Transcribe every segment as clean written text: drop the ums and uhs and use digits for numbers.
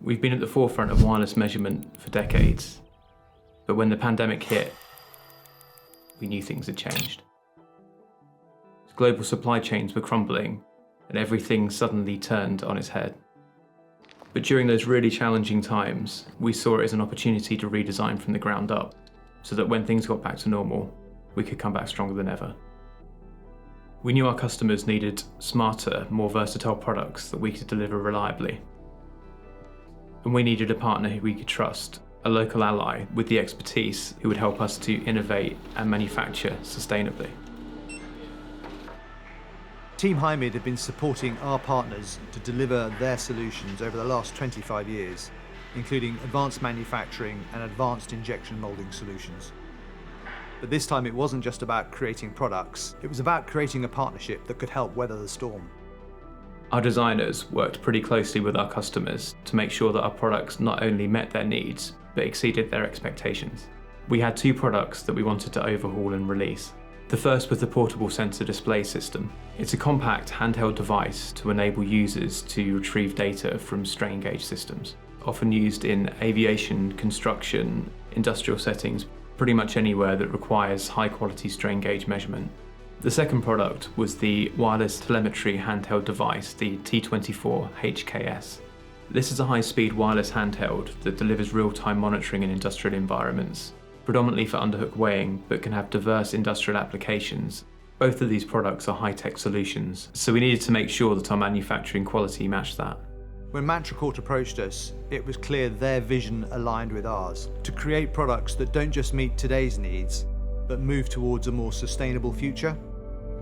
We've been at the forefront of wireless measurement for decades, but when the pandemic hit, we knew things had changed. Global supply chains were crumbling, and everything suddenly turned on its head. But during those really challenging times, we saw it as an opportunity to redesign from the ground up, so that when things got back to normal, we could come back stronger than ever. We knew our customers needed smarter, more versatile products that we could deliver reliably. And we needed a partner who we could trust, a local ally with the expertise who would help us to innovate and manufacture sustainably. Team Hymid have been supporting our partners to deliver their solutions over the last 25 years, including advanced manufacturing and advanced injection moulding solutions. But this time it wasn't just about creating products, it was about creating a partnership that could help weather the storm. Our designers worked pretty closely with our customers to make sure that our products not only met their needs, but exceeded their expectations. We had 2 products that we wanted to overhaul and release. The first was the portable sensor display system. It's a compact handheld device to enable users to retrieve data from strain gauge systems, often used in aviation, construction, industrial settings, pretty much anywhere that requires high quality strain gauge measurement. The second product was the wireless telemetry handheld device, the T24 HKS. This is a high-speed wireless handheld that delivers real-time monitoring in industrial environments, predominantly for underhook weighing, but can have diverse industrial applications. Both of these products are high-tech solutions, so we needed to make sure that our manufacturing quality matched that. When Mantracourt approached us, it was clear their vision aligned with ours, to create products that don't just meet today's needs, but move towards a more sustainable future.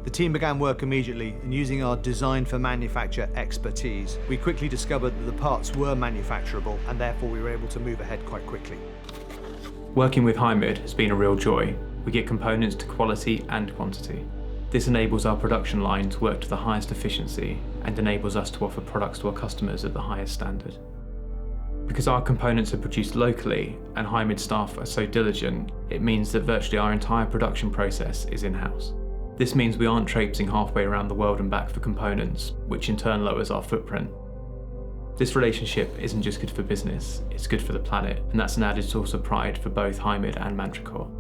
The team began work immediately, and using our design for manufacture expertise, we quickly discovered that the parts were manufacturable, and therefore we were able to move ahead quite quickly. Working with Hymid has been a real joy. We get components to quality and quantity. This enables our production line to work to the highest efficiency and enables us to offer products to our customers at the highest standard. Because our components are produced locally and Hymid staff are so diligent, it means that virtually our entire production process is in-house. This means we aren't traipsing halfway around the world and back for components, which in turn lowers our footprint. This relationship isn't just good for business, it's good for the planet, and that's an added source of pride for both Hymid and Mantracourt.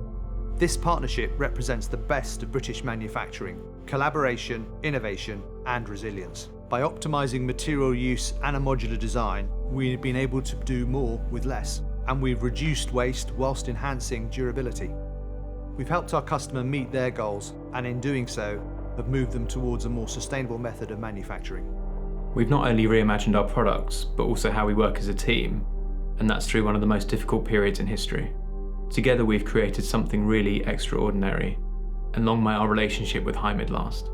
This partnership represents the best of British manufacturing: collaboration, innovation, and resilience. By optimizing material use and a modular design, we've been able to do more with less, and we've reduced waste whilst enhancing durability. We've helped our customer meet their goals, and in doing so, have moved them towards a more sustainable method of manufacturing. We've not only reimagined our products, but also how we work as a team, and that's through one of the most difficult periods in history. Together we've created something really extraordinary, and long may our relationship with Hymid last.